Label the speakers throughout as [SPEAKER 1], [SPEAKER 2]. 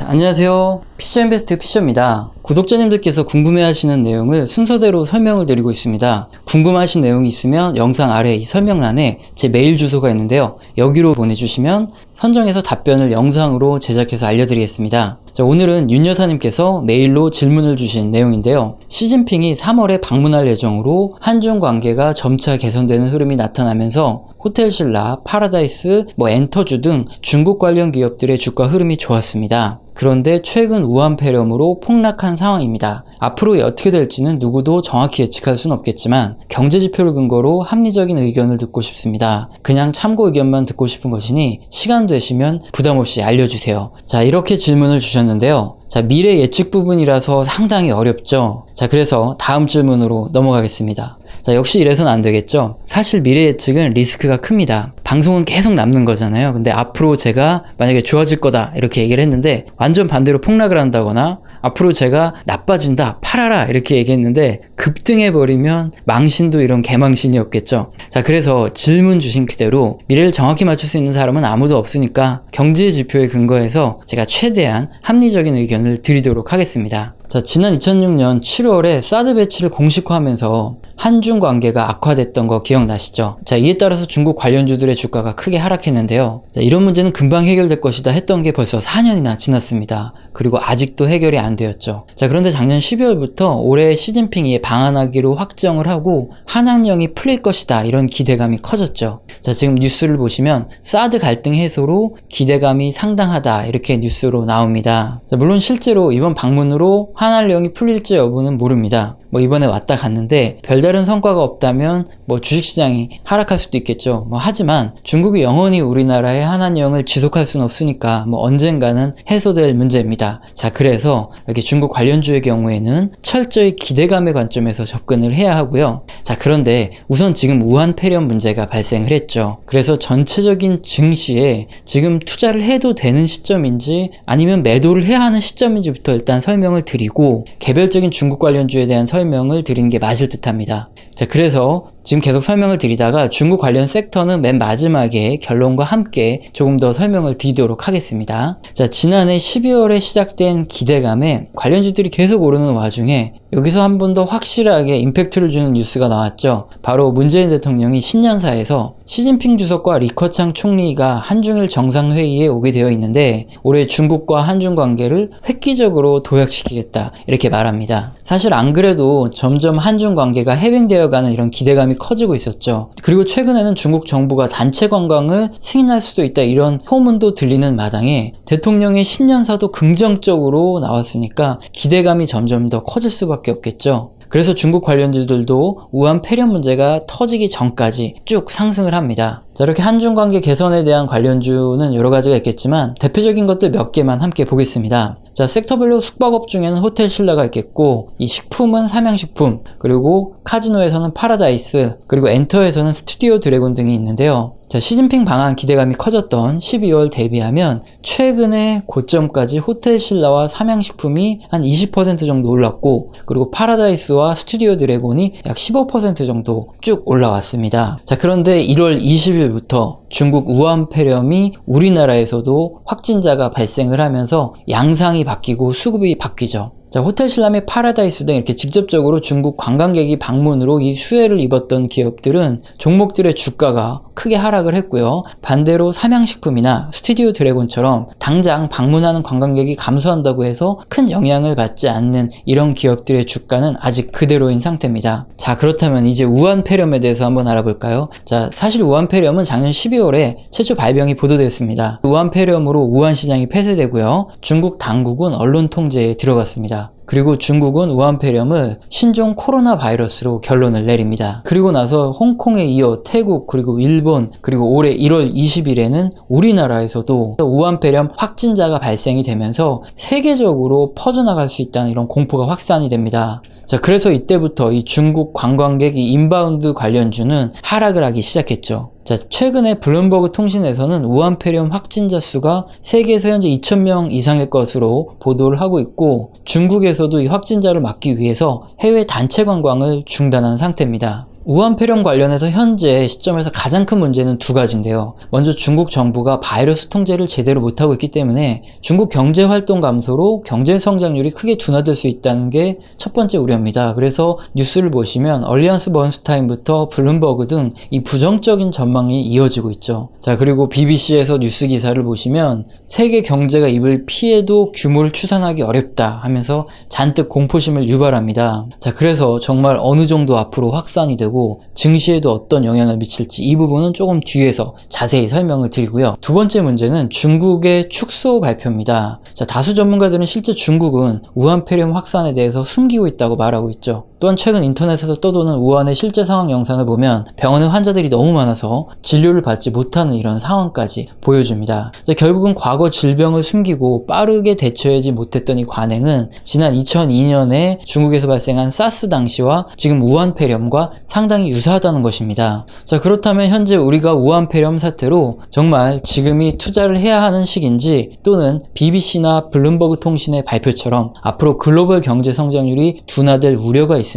[SPEAKER 1] 자, 안녕하세요. 피셔인베스트 피셔입니다. 구독자님들께서 궁금해하시는 내용을 순서대로 설명을 드리고 있습니다. 궁금하신 내용이 있으면 영상 아래 이 설명란에 제 메일 주소가 있는데요. 여기로 보내주시면 선정해서 답변을 영상으로 제작해서 알려드리겠습니다. 자, 오늘은 윤 여사님께서 메일로 질문을 주신 내용인데요. 시진핑이 3월에 방문할 예정으로 한중 관계가 점차 개선되는 흐름이 나타나면서 호텔신라, 파라다이스, 엔터주 등 중국 관련 기업들의 주가 흐름이 좋았습니다. 그런데 최근 우한 폐렴으로 폭락한 상황입니다. 앞으로 어떻게 될지는 누구도 정확히 예측할 수는 없겠지만 경제지표를 근거로 합리적인 의견을 듣고 싶습니다. 그냥 참고 의견만 듣고 싶은 것이니 시간 되시면 부담없이 알려주세요. 자, 이렇게 질문을 주셨는데요. 자, 미래 예측 부분이라서 상당히 어렵죠. 자, 그래서 다음 질문으로 넘어가겠습니다. 자, 역시 이래서는 안 되겠죠. 사실 미래 예측은 리스크가 큽니다. 방송은 계속 남는 거잖아요. 근데 앞으로 제가 만약에 좋아질 거다 이렇게 얘기를 했는데 완전 반대로 폭락을 한다거나 앞으로 제가 나빠진다, 팔아라 이렇게 얘기했는데 급등해버리면 망신도 이런 개망신이 없겠죠. 자, 그래서 질문 주신 그대로 미래를 정확히 맞출 수 있는 사람은 아무도 없으니까 경제 지표에 근거해서 제가 최대한 합리적인 의견을 드리도록 하겠습니다. 자, 지난 2006년 7월에 사드 배치를 공식화하면서 한중 관계가 악화됐던 거 기억나시죠? 자, 이에 따라서 중국 관련주들의 주가가 크게 하락했는데요. 자, 이런 문제는 금방 해결될 것이다 했던 게 벌써 4년이나 지났습니다. 그리고 아직도 해결이 안 되었죠. 자, 그런데 작년 12월부터 올해 시진핑이 방한하기로 확정을 하고 한양령이 풀릴 것이다 이런 기대감이 커졌죠. 자, 지금 뉴스를 보시면 사드 갈등 해소로 기대감이 상당하다 이렇게 뉴스로 나옵니다. 자, 물론 실제로 이번 방문으로 한한령이 풀릴지 여부는 모릅니다. 이번에 왔다 갔는데 별다른 성과가 없다면 주식시장이 하락할 수도 있겠죠. 하지만 중국이 영원히 우리나라의 한한령을 지속할 수는 없으니까 언젠가는 해소될 문제입니다. 자, 그래서 이렇게 중국 관련주의 경우에는 철저히 기대감의 관점에서 접근을 해야 하고요. 자, 그런데 우선 지금 우한 폐렴 문제가 발생을 했죠. 그래서 전체적인 증시에 지금 투자를 해도 되는 시점인지 아니면 매도를 해야 하는 시점인지부터 일단 설명을 드리고 개별적인 중국 관련주에 대한 설명을 드리는 게 맞을 듯 합니다. 자, 그래서 지금 계속 설명을 드리다가 중국 관련 섹터는 맨 마지막에 결론과 함께 조금 더 설명을 드리도록 하겠습니다. 자, 지난해 12월에 시작된 기대감에 관련주들이 계속 오르는 와중에 여기서 한 번 더 확실하게 임팩트를 주는 뉴스가 나왔죠. 바로 문재인 대통령이 신년사에서 시진핑 주석과 리커창 총리가 한중일 정상회의에 오게 되어 있는데 올해 중국과 한중 관계를 획기적으로 도약시키겠다 이렇게 말합니다. 사실 안 그래도 점점 한중 관계가 해빙되어가는 이런 기대감이 커지고 있었죠. 그리고 최근에는 중국 정부가 단체 관광을 승인할 수도 있다 이런 소문도 들리는 마당에 대통령의 신년사도 긍정적으로 나왔으니까 기대감이 점점 더 커질 수밖에 없겠죠. 그래서 중국 관련주들도 우한 폐렴 문제가 터지기 전까지 쭉 상승을 합니다. 자, 이렇게 한중 관계 개선에 대한 관련주는 여러 가지가 있겠지만 대표적인 것들 몇 개만 함께 보겠습니다. 자, 섹터별로 숙박업 중에는 호텔신라가 있겠고 이 식품은 삼양식품, 그리고 카지노에서는 파라다이스, 그리고 엔터에서는 스튜디오 드래곤 등이 있는데요. 자, 시진핑 방한 기대감이 커졌던 12월 대비하면 최근의 고점까지 호텔신라와 삼양식품이 한 20% 정도 올랐고 그리고 파라다이스와 스튜디오 드래곤이 약 15% 정도 쭉 올라왔습니다. 자, 그런데 1월 20일부터 중국 우한 폐렴이 우리나라에서도 확진자가 발생을 하면서 양상이 바뀌고 수급이 바뀌죠. 자, 호텔신라 및 파라다이스 등 이렇게 직접적으로 중국 관광객이 방문으로 이 수혜를 입었던 기업들은 종목들의 주가가 크게 하락을 했고요. 반대로 삼양식품이나 스튜디오 드래곤처럼 당장 방문하는 관광객이 감소한다고 해서 큰 영향을 받지 않는 이런 기업들의 주가는 아직 그대로인 상태입니다. 자, 그렇다면 이제 우한 폐렴에 대해서 한번 알아볼까요? 자, 사실 우한 폐렴은 작년 12월에 최초 발병이 보도됐습니다. 우한 폐렴으로 우한 시장이 폐쇄되고요. 중국 당국은 언론 통제에 들어갔습니다. 그리고 중국은 우한 폐렴을 신종 코로나 바이러스로 결론을 내립니다. 그리고 나서 홍콩에 이어 태국, 그리고 일본, 그리고 올해 1월 20일에는 우리나라에서도 우한 폐렴 확진자가 발생이 되면서 세계적으로 퍼져나갈 수 있다는 이런 공포가 확산이 됩니다. 자, 그래서 이때부터 이 중국 관광객이 인바운드 관련주는 하락을 하기 시작했죠. 자, 최근에 블룸버그 통신에서는 우한 폐렴 확진자 수가 세계에서 현재 2,000명 이상일 것으로 보도를 하고 있고 중국에서도 이 확진자를 막기 위해서 해외 단체 관광을 중단한 상태입니다. 우한 폐렴 관련해서 현재 시점에서 가장 큰 문제는 두 가지인데요. 먼저 중국 정부가 바이러스 통제를 제대로 못하고 있기 때문에 중국 경제 활동 감소로 경제 성장률이 크게 둔화될 수 있다는 게 첫 번째 우려입니다. 그래서 뉴스를 보시면 얼리안스 번스타인부터 블룸버그 등 이 부정적인 전망이 이어지고 있죠. 자, 그리고 BBC에서 뉴스 기사를 보시면 세계 경제가 입을 피해도 규모를 추산하기 어렵다 하면서 잔뜩 공포심을 유발합니다. 자, 그래서 정말 어느 정도 앞으로 확산이 되고 증시에도 어떤 영향을 미칠지 이 부분은 조금 뒤에서 자세히 설명을 드리고요. 두 번째 문제는 중국의 축소 발표입니다. 자, 다수 전문가들은 실제 중국은 우한 폐렴 확산에 대해서 숨기고 있다고 말하고 있죠. 또한 최근 인터넷에서 떠도는 우한의 실제 상황 영상을 보면 병원에 환자들이 너무 많아서 진료를 받지 못하는 이런 상황까지 보여줍니다. 자, 결국은 과거 질병을 숨기고 빠르게 대처하지 못했던 이 관행은 지난 2002년에 중국에서 발생한 사스 당시와 지금 우한 폐렴과 상당히 유사하다는 것입니다. 자, 그렇다면 현재 우리가 우한 폐렴 사태로 정말 지금이 투자를 해야 하는 시기인지, 또는 BBC나 블룸버그 통신의 발표처럼 앞으로 글로벌 경제 성장률이 둔화될 우려가 있으니까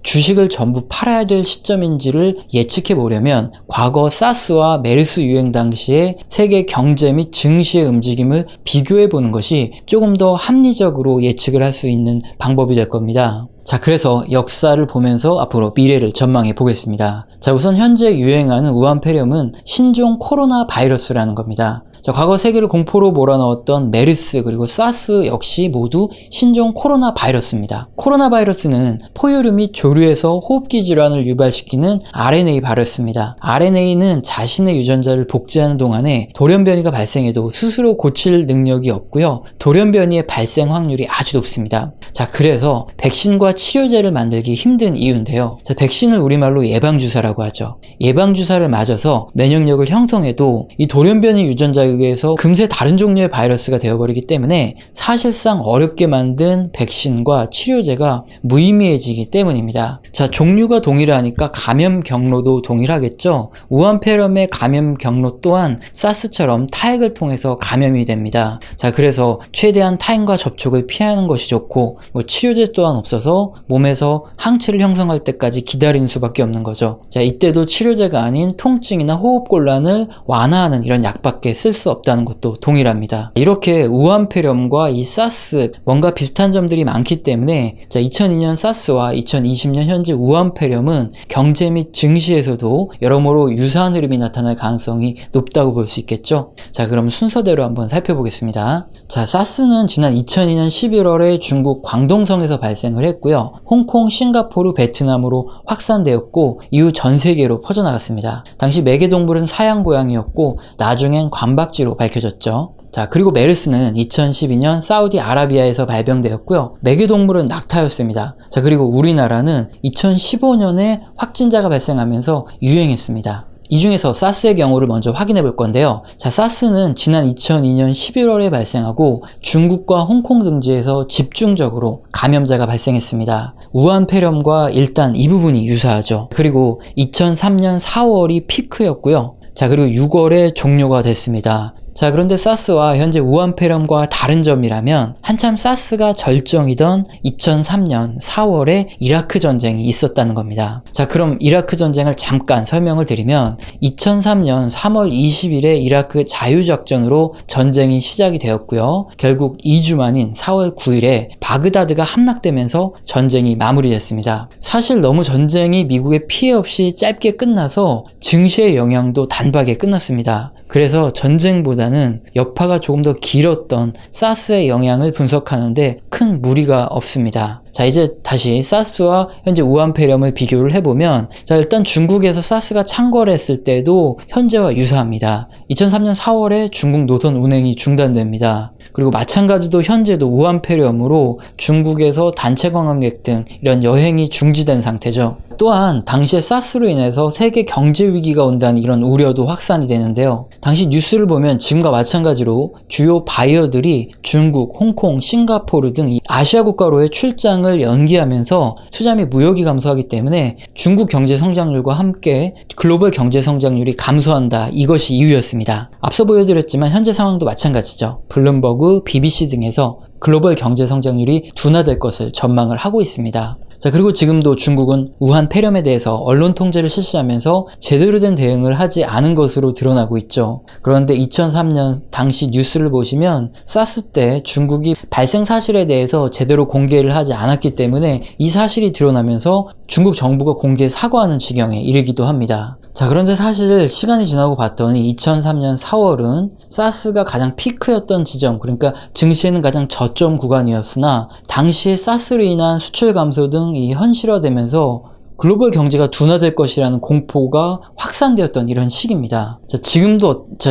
[SPEAKER 1] 주식을 전부 팔아야 될 시점인지를 예측해 보려면 과거 사스와 메르스 유행 당시의 세계 경제 및 증시의 움직임을 비교해 보는 것이 조금 더 합리적으로 예측을 할 수 있는 방법이 될 겁니다. 자, 그래서 역사를 보면서 앞으로 미래를 전망해 보겠습니다. 자, 우선 현재 유행하는 우한 폐렴은 신종 코로나 바이러스라는 겁니다. 자, 과거 세계를 공포로 몰아넣었던 메르스 그리고 사스 역시 모두 신종 코로나 바이러스입니다. 코로나 바이러스는 포유류 및 조류에서 호흡기 질환을 유발시키는 RNA 바이러스입니다. RNA는 자신의 유전자를 복제하는 동안에 돌연변이가 발생해도 스스로 고칠 능력이 없고요. 돌연변이의 발생 확률이 아주 높습니다. 자, 그래서 백신과 치료제를 만들기 힘든 이유인데요. 자, 백신을 우리말로 예방주사라고 하죠. 예방주사를 맞아서 면역력을 형성해도 이 돌연변이 유전자에 의해서 금세 다른 종류의 바이러스가 되어버리기 때문에 사실상 어렵게 만든 백신과 치료제가 무의미해지기 때문입니다. 자, 종류가 동일하니까 감염 경로도 동일하겠죠. 우한 폐렴의 감염 경로 또한 사스처럼 타액을 통해서 감염이 됩니다. 자, 그래서 최대한 타인과 접촉을 피하는 것이 좋고, 치료제 또한 없어서 몸에서 항체를 형성할 때까지 기다리는 수밖에 없는 거죠. 자, 이때도 치료제가 아닌 통증이나 호흡곤란을 완화하는 이런 약밖에 쓸 수 없다는 것도 동일합니다. 이렇게 우한 폐렴과 이 사스 뭔가 비슷한 점들이 많기 때문에, 자, 2002년 사스와 2020년 현재 우한 폐렴은 경제 및 증시에서도 여러모로 유사한 흐름이 나타날 가능성이 높다고 볼 수 있겠죠. 자, 그럼 순서대로 한번 살펴보겠습니다. 자, 사스는 지난 2002년 11월에 중국 광동성에서 발생을 했고요. 홍콩, 싱가포르, 베트남으로 확산되었고 이후 전 세계로 퍼져나갔습니다. 당시 매개동물은 사양 고양이였고 나중엔 관박쥐로 밝혀졌죠. 자, 그리고 메르스는 2012년 사우디아라비아에서 발병되었고요. 매개동물은 낙타였습니다. 자, 그리고 우리나라는 2015년에 확진자가 발생하면서 유행했습니다. 이 중에서 사스의 경우를 먼저 확인해 볼 건데요. 자, 사스는 지난 2002년 11월에 발생하고 중국과 홍콩 등지에서 집중적으로 감염자가 발생했습니다. 우한 폐렴과 일단 이 부분이 유사하죠. 그리고 2003년 4월이 피크였고요. 자, 그리고 6월에 종료가 됐습니다. 자, 그런데 사스와 현재 우한 폐렴과 다른 점이라면 한참 사스가 절정이던 2003년 4월에 이라크 전쟁이 있었다는 겁니다. 자, 그럼 이라크 전쟁을 잠깐 설명을 드리면 2003년 3월 20일에 이라크 자유작전으로 전쟁이 시작이 되었고요. 결국 2주 만인 4월 9일에 바그다드가 함락되면서 전쟁이 마무리됐습니다. 사실 너무 전쟁이 미국에 피해 없이 짧게 끝나서 증시의 영향도 단박에 끝났습니다. 그래서 전쟁보다는 여파가 조금 더 길었던 사스의 영향을 분석하는데 큰 무리가 없습니다. 자, 이제 다시 사스와 현재 우한 폐렴을 비교를 해보면, 자, 일단 중국에서 사스가 창궐했을 때도 현재와 유사합니다. 2003년 4월에 중국 노선 운행이 중단됩니다. 그리고 마찬가지로 현재도 우한 폐렴으로 중국에서 단체 관광객 등 이런 여행이 중지된 상태죠. 또한 당시에 사스로 인해서 세계 경제 위기가 온다는 이런 우려도 확산이 되는데요. 당시 뉴스를 보면 지금과 마찬가지로 주요 바이어들이 중국, 홍콩, 싱가포르 등 아시아 국가로의 출장을 연기하면서 투자 및 무역이 감소하기 때문에 중국 경제 성장률과 함께 글로벌 경제 성장률이 감소한다, 이것이 이유였습니다. 앞서 보여드렸지만 현재 상황도 마찬가지죠. 블룸버그, BBC 등에서 글로벌 경제 성장률이 둔화될 것을 전망을 하고 있습니다. 자, 그리고 지금도 중국은 우한 폐렴에 대해서 언론 통제를 실시하면서 제대로 된 대응을 하지 않은 것으로 드러나고 있죠. 그런데 2003년 당시 뉴스를 보시면 사스 때 중국이 발생 사실에 대해서 제대로 공개를 하지 않았기 때문에 이 사실이 드러나면서 중국 정부가 공개 사과하는 지경에 이르기도 합니다. 자, 그런데 사실 시간이 지나고 봤더니 2003년 4월은 사스가 가장 피크였던 지점, 그러니까 증시에는 가장 저점 구간이었으나 당시에 사스로 인한 수출 감소 등이 현실화되면서 글로벌 경제가 둔화될 것이라는 공포가 확산되었던 이런 시기입니다.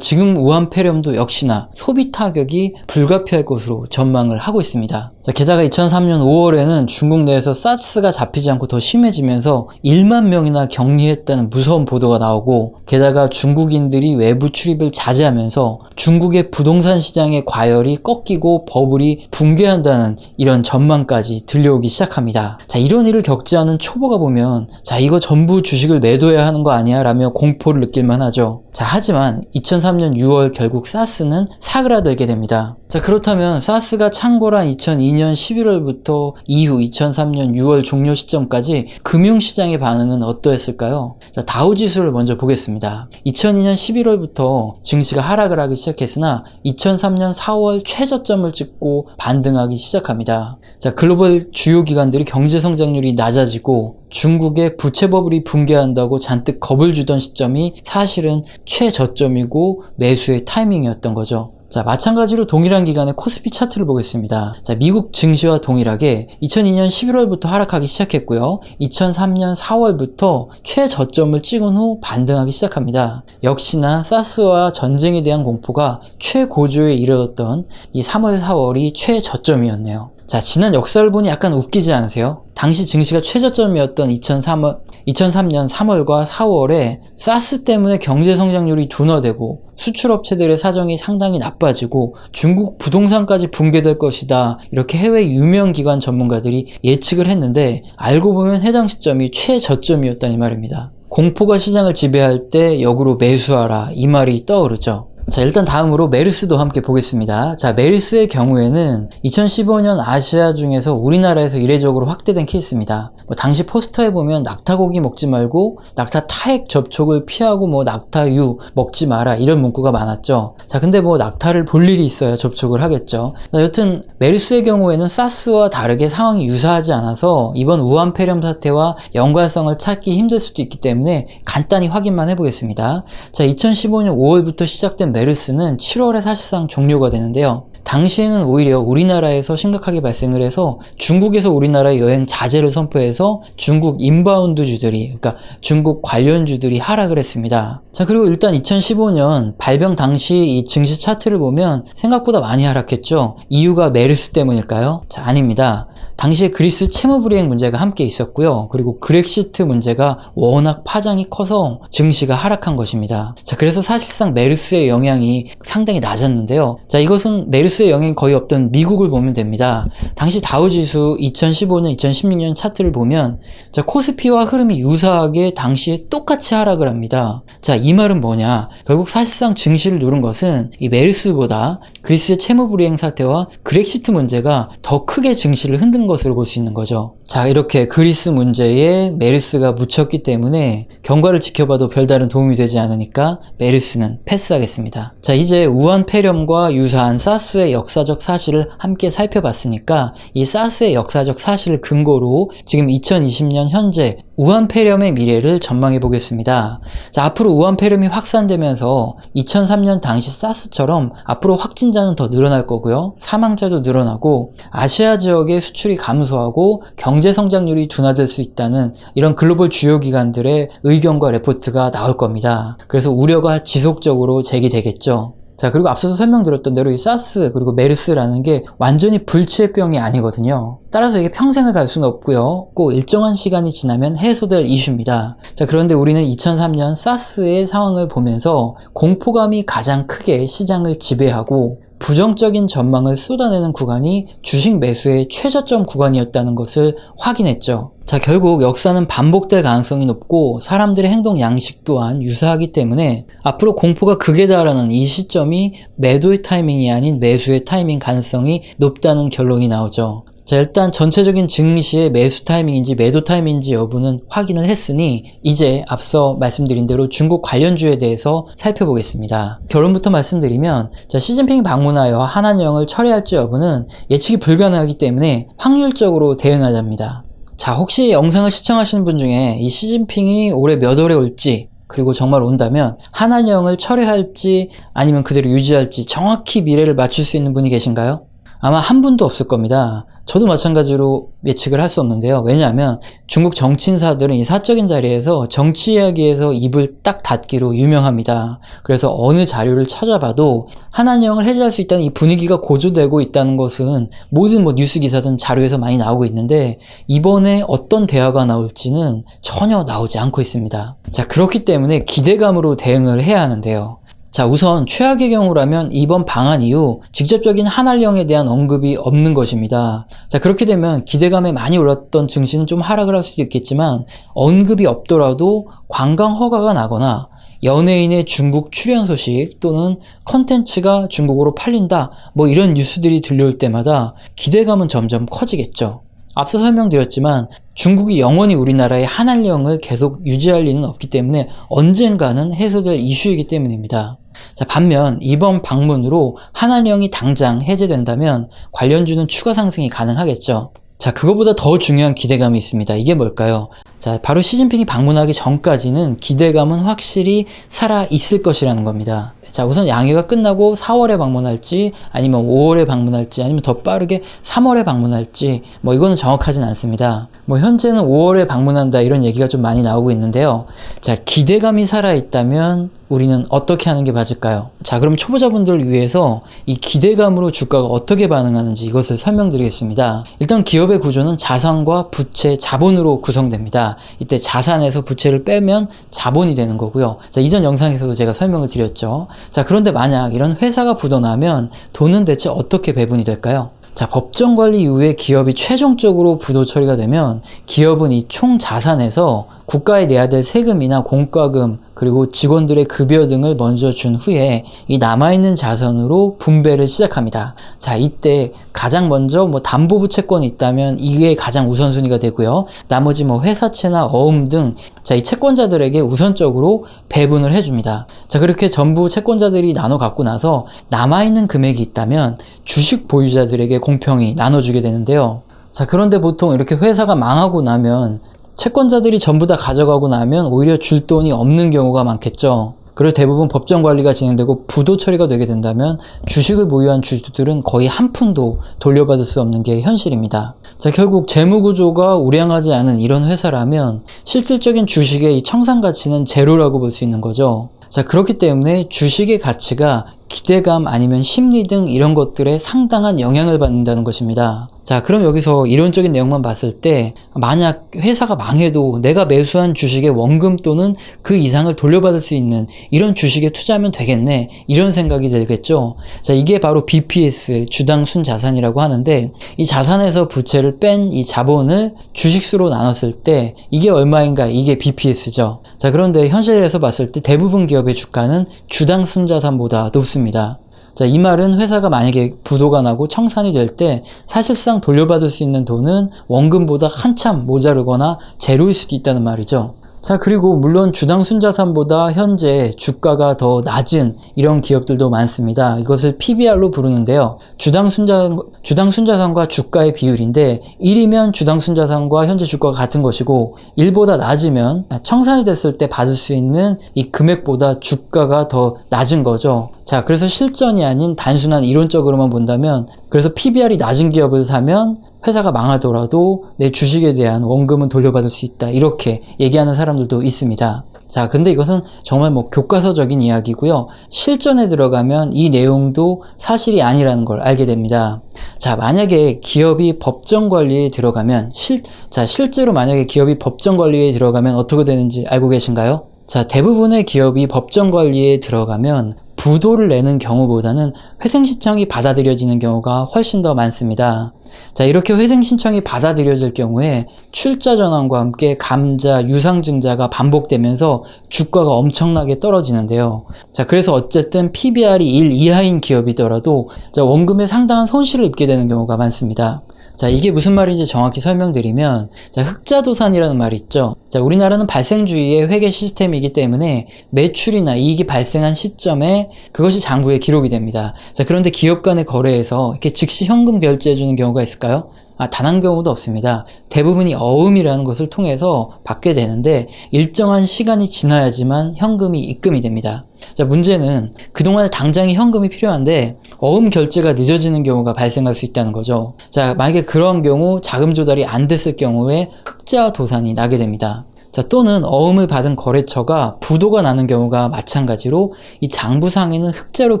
[SPEAKER 1] 지금 우한 폐렴도 역시나 소비 타격이 불가피할 것으로 전망을 하고 있습니다. 자, 게다가 2003년 5월에는 중국 내에서 사스가 잡히지 않고 더 심해지면서 1만 명이나 격리했다는 무서운 보도가 나오고, 게다가 중국인들이 외부 출입을 자제하면서 중국의 부동산 시장의 과열이 꺾이고 버블이 붕괴한다는 이런 전망까지 들려오기 시작합니다. 자, 이런 일을 겪지 않은 초보가 보면 자, 이거 전부 주식을 매도해야 하는 거 아니야? 라며 공포를 느낄만 하죠. 자, 하지만 2003년 6월 결국 사스는 사그라들게 됩니다. 자, 그렇다면 사스가 창궐한 2002년 11월부터 이후 2003년 6월 종료 시점까지 금융시장의 반응은 어떠했을까요? 자, 다우지수를 먼저 보겠습니다. 2002년 11월부터 증시가 하락을 하기 시작했으나 2003년 4월 최저점을 찍고 반등하기 시작합니다. 자, 글로벌 주요 기관들이 경제 성장률이 낮아지고 중국의 부채 버블이 붕괴한다고 잔뜩 겁을 주던 시점이 사실은 최저점이고 매수의 타이밍이었던 거죠. 자, 마찬가지로 동일한 기간의 코스피 차트를 보겠습니다. 자, 미국 증시와 동일하게 2002년 11월부터 하락하기 시작했고요. 2003년 4월부터 최저점을 찍은 후 반등하기 시작합니다. 역시나 사스와 전쟁에 대한 공포가 최고조에 이르렀던 이 3월, 4월이 최저점이었네요. 자, 지난 역사를 보니 약간 웃기지 않으세요? 당시 증시가 최저점이었던 2003년 3월과 4월에 사스 때문에 경제 성장률이 둔화되고 수출업체들의 사정이 상당히 나빠지고 중국 부동산까지 붕괴될 것이다, 이렇게 해외 유명 기관 전문가들이 예측을 했는데 알고 보면 해당 시점이 최저점이었다는 말입니다. 공포가 시장을 지배할 때 역으로 매수하라, 이 말이 떠오르죠. 자, 일단 다음으로 메르스도 함께 보겠습니다. 자, 메르스의 경우에는 2015년 아시아 중에서 우리나라에서 이례적으로 확대된 케이스입니다. 당시 포스터에 보면 낙타고기 먹지 말고 낙타 타액 접촉을 피하고 낙타유 먹지 마라, 이런 문구가 많았죠. 자, 근데 낙타를 볼 일이 있어야 접촉을 하겠죠. 자, 여튼 메르스의 경우에는 사스와 다르게 상황이 유사하지 않아서 이번 우한 폐렴 사태와 연관성을 찾기 힘들 수도 있기 때문에 간단히 확인만 해보겠습니다. 자, 2015년 5월부터 시작된 메르스는 7월에 사실상 종료가 되는데요. 당시에는 오히려 우리나라에서 심각하게 발생을 해서 중국에서 우리나라에 여행 자제를 선포해서 중국 인바운드주들이, 그러니까 중국 관련주들이 하락을 했습니다. 자, 그리고 일단 2015년 발병 당시 이 증시 차트를 보면 생각보다 많이 하락했죠. 이유가 메르스 때문일까요? 자, 아닙니다. 당시에 그리스 채무 불이행 문제가 함께 있었고요. 그리고 그렉시트 문제가 워낙 파장이 커서 증시가 하락한 것입니다. 자, 그래서 사실상 메르스의 영향이 상당히 낮았는데요. 자, 이것은 메르스의 영향이 거의 없던 미국을 보면 됩니다. 당시 다우지수 2015년, 2016년 차트를 보면 자, 코스피와 흐름이 유사하게 당시에 똑같이 하락을 합니다. 자, 이 말은 뭐냐? 결국 사실상 증시를 누른 것은 이 메르스보다 그리스의 채무 불이행 사태와 그렉시트 문제가 더 크게 증시를 흔든 것으로 볼 수 있는 거죠. 자, 이렇게 그리스 문제에 메르스가 묻혔기 때문에 경과를 지켜봐도 별다른 도움이 되지 않으니까 메르스는 패스하겠습니다. 자, 이제 우한 폐렴과 유사한 사스의 역사적 사실을 함께 살펴봤으니까 이 사스의 역사적 사실을 근거로 지금 2020년 현재 우한 폐렴의 미래를 전망해 보겠습니다. 자, 앞으로 우한 폐렴이 확산되면서 2003년 당시 사스처럼 앞으로 확진자는 더 늘어날 거고요. 사망자도 늘어나고 아시아 지역의 수출이 감소하고 경제 성장률이 둔화될 수 있다는 이런 글로벌 주요 기관들의 의견과 레포트가 나올 겁니다. 그래서 우려가 지속적으로 제기되겠죠. 자, 그리고 앞서서 설명드렸던 대로 이 사스 그리고 메르스라는 게 완전히 불치의 병이 아니거든요. 따라서 이게 평생을 갈 수는 없고요. 꼭 일정한 시간이 지나면 해소될 이슈입니다. 자, 그런데 우리는 2003년 사스의 상황을 보면서 공포감이 가장 크게 시장을 지배하고 부정적인 전망을 쏟아내는 구간이 주식 매수의 최저점 구간이었다는 것을 확인했죠. 자, 결국 역사는 반복될 가능성이 높고 사람들의 행동 양식 또한 유사하기 때문에 앞으로 공포가 극에 달하는 이 시점이 매도의 타이밍이 아닌 매수의 타이밍 가능성이 높다는 결론이 나오죠. 자, 일단 전체적인 증시의 매수 타이밍인지 매도 타이밍인지 여부는 확인을 했으니 이제 앞서 말씀드린 대로 중국 관련주에 대해서 살펴보겠습니다. 결론부터 말씀드리면, 자, 시진핑이 방문하여 한한령을 철회할지 여부는 예측이 불가능하기 때문에 확률적으로 대응하자입니다. 자, 혹시 영상을 시청하시는 분 중에 이 시진핑이 올해 몇 월에 올지, 그리고 정말 온다면 한한령을 철회할지 아니면 그대로 유지할지 정확히 미래를 맞출 수 있는 분이 계신가요? 아마 한 분도 없을 겁니다. 저도 마찬가지로 예측을 할 수 없는데요. 왜냐하면 중국 정치인사들은 이 사적인 자리에서 정치 이야기에서 입을 딱 닫기로 유명합니다. 그래서 어느 자료를 찾아봐도 한한령을 해제할 수 있다는 이 분위기가 고조되고 있다는 것은 모든 뉴스 기사든 자료에서 많이 나오고 있는데, 이번에 어떤 대화가 나올지는 전혀 나오지 않고 있습니다. 자, 그렇기 때문에 기대감으로 대응을 해야 하는데요. 자, 우선 최악의 경우라면 이번 방한 이후 직접적인 한한령에 대한 언급이 없는 것입니다. 자, 그렇게 되면 기대감에 많이 올랐던 증시는 좀 하락을 할 수도 있겠지만, 언급이 없더라도 관광 허가가 나거나 연예인의 중국 출연 소식 또는 컨텐츠가 중국어로 팔린다, 이런 뉴스들이 들려올 때마다 기대감은 점점 커지겠죠. 앞서 설명드렸지만 중국이 영원히 우리나라의 한한령을 계속 유지할 리는 없기 때문에 언젠가는 해소될 이슈이기 때문입니다. 자, 반면 이번 방문으로 한한령이 당장 해제된다면 관련주는 추가 상승이 가능하겠죠. 자, 그거보다 더 중요한 기대감이 있습니다. 이게 뭘까요? 자, 바로 시진핑이 방문하기 전까지는 기대감은 확실히 살아 있을 것이라는 겁니다. 자, 우선 양회가 끝나고 4월에 방문할지 아니면 5월에 방문할지 아니면 더 빠르게 3월에 방문할지 이거는 정확하진 않습니다. 현재는 5월에 방문한다 이런 얘기가 좀 많이 나오고 있는데요. 자, 기대감이 살아있다면 우리는 어떻게 하는 게 맞을까요? 자, 그럼 초보자분들을 위해서 이 기대감으로 주가가 어떻게 반응하는지 이것을 설명드리겠습니다. 일단 기업의 구조는 자산과 부채, 자본으로 구성됩니다. 이때 자산에서 부채를 빼면 자본이 되는 거고요. 자, 이전 영상에서도 제가 설명을 드렸죠. 자, 그런데 만약 이런 회사가 부도나면 돈은 대체 어떻게 배분이 될까요? 자, 법정 관리 이후에 기업이 최종적으로 부도 처리가 되면 기업은 이 총 자산에서 국가에 내야 될 세금이나 공과금 그리고 직원들의 급여 등을 먼저 준 후에 이 남아있는 자산으로 분배를 시작합니다. 자, 이때 가장 먼저 담보부 채권이 있다면 이게 가장 우선순위가 되고요. 나머지 회사채나 어음 등 자, 이 채권자들에게 우선적으로 배분을 해줍니다. 자, 그렇게 전부 채권자들이 나눠 갖고 나서 남아있는 금액이 있다면 주식 보유자들에게 공평히 나눠주게 되는데요. 자, 그런데 보통 이렇게 회사가 망하고 나면 채권자들이 전부 다 가져가고 나면 오히려 줄 돈이 없는 경우가 많겠죠. 그리고 대부분 법정 관리가 진행되고 부도 처리가 되게 된다면 주식을 보유한 주주들은 거의 한 푼도 돌려받을 수 없는 게 현실입니다. 자, 결국 재무구조가 우량하지 않은 이런 회사라면 실질적인 주식의 이 청산 가치는 제로라고 볼 수 있는 거죠. 자, 그렇기 때문에 주식의 가치가 기대감 아니면 심리 등 이런 것들에 상당한 영향을 받는다는 것입니다. 자, 그럼 여기서 이론적인 내용만 봤을 때 만약 회사가 망해도 내가 매수한 주식의 원금 또는 그 이상을 돌려받을 수 있는 이런 주식에 투자하면 되겠네, 이런 생각이 들겠죠. 자, 이게 바로 BPS, 주당 순자산이라고 하는데, 이 자산에서 부채를 뺀 이 자본을 주식수로 나눴을 때 이게 얼마인가, 이게 BPS죠. 자, 그런데 현실에서 봤을 때 대부분 기업의 주가는 주당 순자산보다 높습니다. 자, 이 말은 회사가 만약에 부도가 나고 청산이 될 때 사실상 돌려받을 수 있는 돈은 원금보다 한참 모자르거나 제로일 수도 있다는 말이죠. 자, 그리고 물론 주당 순자산보다 현재 주가가 더 낮은 이런 기업들도 많습니다. 이것을 PBR로 부르는데요. 주당 순자산과 주가의 비율인데 1이면 주당 순자산과 현재 주가가 같은 것이고 1보다 낮으면 청산이 됐을 때 받을 수 있는 이 금액보다 주가가 더 낮은 거죠. 자, 그래서 실전이 아닌 단순한 이론적으로만 본다면, 그래서 PBR이 낮은 기업을 사면 회사가 망하더라도 내 주식에 대한 원금은 돌려받을 수 있다, 이렇게 얘기하는 사람들도 있습니다. 자, 근데 이것은 정말 교과서적인 이야기고요. 실전에 들어가면 이 내용도 사실이 아니라는 걸 알게 됩니다. 자, 만약에 기업이 법정 관리에 들어가면 실제로 만약에 기업이 법정 관리에 들어가면 어떻게 되는지 알고 계신가요? 자, 대부분의 기업이 법정 관리에 들어가면 부도를 내는 경우보다는 회생 신청이 받아들여지는 경우가 훨씬 더 많습니다. 자, 이렇게 회생 신청이 받아들여질 경우에 출자 전환과 함께 감자, 유상증자가 반복되면서 주가가 엄청나게 떨어지는데요. 자, 그래서 어쨌든 PBR이 1 이하인 기업이더라도 원금에 상당한 손실을 입게 되는 경우가 많습니다. 자, 이게 무슨 말인지 정확히 설명드리면, 자, 흑자도산이라는 말이 있죠. 자, 우리나라는 발생주의의 회계 시스템이기 때문에 매출이나 이익이 발생한 시점에 그것이 장부에 기록이 됩니다. 자, 그런데 기업 간의 거래에서 이렇게 즉시 현금 결제해주는 경우가 있을까요? 단 한 경우도 없습니다. 대부분이 어음이라는 것을 통해서 받게 되는데 일정한 시간이 지나야지만 현금이 입금이 됩니다. 자, 문제는 그동안 당장에 현금이 필요한데 어음 결제가 늦어지는 경우가 발생할 수 있다는 거죠. 자, 만약에 그런 경우 자금 조달이 안 됐을 경우에 흑자 도산이 나게 됩니다. 자, 또는 어음을 받은 거래처가 부도가 나는 경우가 마찬가지로 이 장부상에는 흑자로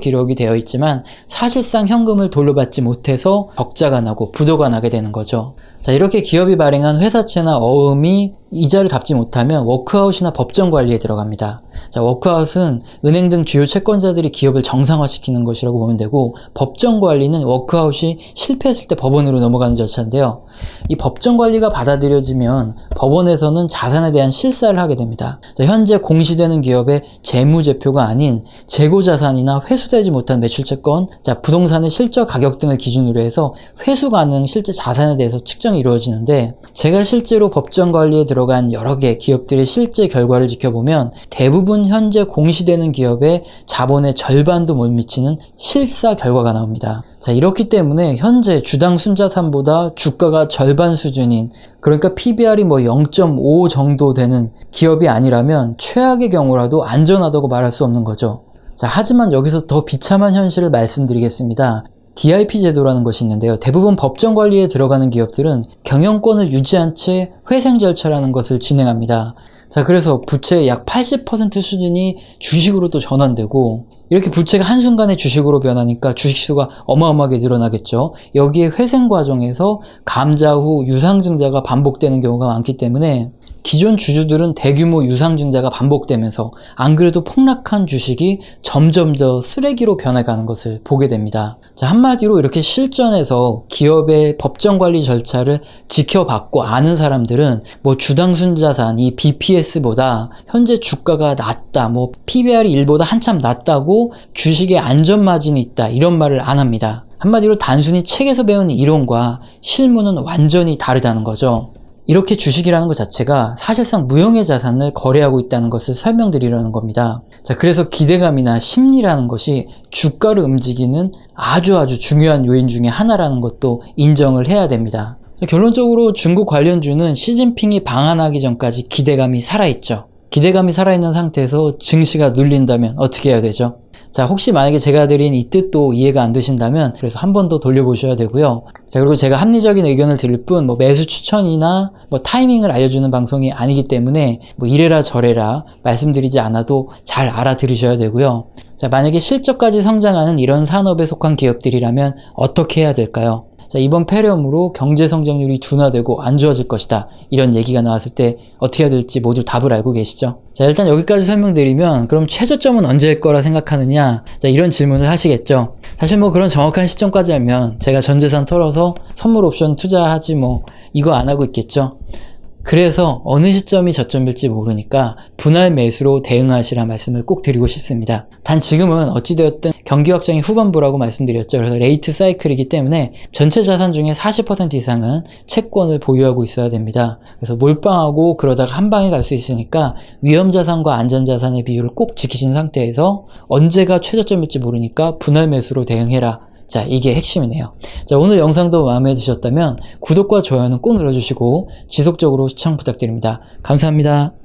[SPEAKER 1] 기록이 되어 있지만 사실상 현금을 돌려받지 못해서 적자가 나고 부도가 나게 되는 거죠. 자, 이렇게 기업이 발행한 회사채나 어음이 이자를 갚지 못하면 워크아웃이나 법정 관리에 들어갑니다. 자, 워크아웃은 은행 등 주요 채권자들이 기업을 정상화시키는 것이라고 보면 되고, 법정 관리는 워크아웃이 실패했을 때 법원으로 넘어가는 절차인데요. 이 법정 관리가 받아들여지면 법원에서는 자산에 대한 실사를 하게 됩니다. 자, 현재 공시되는 기업의 재무제표가 아닌 재고자산이나 회수되지 못한 매출채권, 자, 부동산의 실적 가격 등을 기준으로 해서 회수 가능 실제 자산에 대해서 측정이 이루어지는데, 제가 실제로 법정 관리에 들어간 여러 개 기업들의 실제 결과를 지켜보면 대부분 현재 공시되는 기업의 자본의 절반도 못 미치는 실사 결과가 나옵니다. 자, 이렇기 때문에 현재 주당 순자산보다 주가가 절반 수준인, 그러니까 PBR이 뭐 0.5 정도 되는 기업이 아니라면 최악의 경우라도 안전하다고 말할 수 없는 거죠. 자, 하지만 여기서 더 비참한 현실을 말씀드리겠습니다. DIP 제도라는 것이 있는데요. 대부분 법정 관리에 들어가는 기업들은 경영권을 유지한 채 회생 절차라는 것을 진행합니다. 자, 그래서 부채의 약 80% 수준이 주식으로 또 전환되고, 이렇게 부채가 한순간에 주식으로 변하니까 주식수가 어마어마하게 늘어나겠죠. 여기에 회생 과정에서 감자 후 유상증자가 반복되는 경우가 많기 때문에 기존 주주들은 대규모 유상증자가 반복되면서 안 그래도 폭락한 주식이 점점 더 쓰레기로 변해가는 것을 보게 됩니다. 자, 한마디로 이렇게 실전에서 기업의 법정 관리 절차를 지켜봤고 아는 사람들은 뭐 주당 순자산, 이 BPS보다 현재 주가가 낮다, 뭐 PBR이 1보다 한참 낮다고 주식에 안전마진이 있다, 이런 말을 안 합니다. 한마디로 단순히 책에서 배운 이론과 실무는 완전히 다르다는 거죠. 이렇게 주식이라는 것 자체가 사실상 무형의 자산을 거래하고 있다는 것을 설명드리려는 겁니다. 자, 그래서 기대감이나 심리라는 것이 주가를 움직이는 아주 중요한 요인 중에 하나라는 것도 인정을 해야 됩니다. 자, 결론적으로 중국 관련주는 시진핑이 방한하기 전까지 기대감이 살아있죠. 기대감이 살아있는 상태에서 증시가 눌린다면 어떻게 해야 되죠? 자, 혹시 만약에 제가 드린 이 뜻도 이해가 안 되신다면 그래서 한 번 더 돌려보셔야 되고요. 자, 그리고 제가 합리적인 의견을 드릴 뿐 뭐 매수 추천이나 뭐 타이밍을 알려주는 방송이 아니기 때문에 뭐 이래라 저래라 말씀드리지 않아도 잘 알아들으셔야 되고요. 자, 만약에 실적까지 성장하는 이런 산업에 속한 기업들이라면 어떻게 해야 될까요? 자, 이번 폐렴으로 경제 성장률이 둔화되고 안 좋아질 것이다, 이런 얘기가 나왔을 때 어떻게 해야 될지 모두 답을 알고 계시죠? 자, 일단 여기까지 설명드리면 그럼 최저점은 언제일 거라 생각하느냐, 자, 이런 질문을 하시겠죠. 사실 뭐 그런 정확한 시점까지 알면 제가 전재산 털어서 선물 옵션 투자하지 뭐 이거 안 하고 있겠죠. 그래서 어느 시점이 저점일지 모르니까 분할 매수로 대응하시라 말씀을 꼭 드리고 싶습니다. 단 지금은 어찌되었든 경기 확장이 후반부라고 말씀드렸죠. 그래서 레이트 사이클이기 때문에 전체 자산 중에 40% 이상은 채권을 보유하고 있어야 됩니다. 그래서 몰빵하고 그러다가 한 방에 갈 수 있으니까 위험 자산과 안전 자산의 비율을 꼭 지키신 상태에서 언제가 최저점일지 모르니까 분할 매수로 대응해라. 자, 이게 핵심이네요. 자, 오늘 영상도 마음에 드셨다면 구독과 좋아요는 꼭 눌러주시고 지속적으로 시청 부탁드립니다. 감사합니다.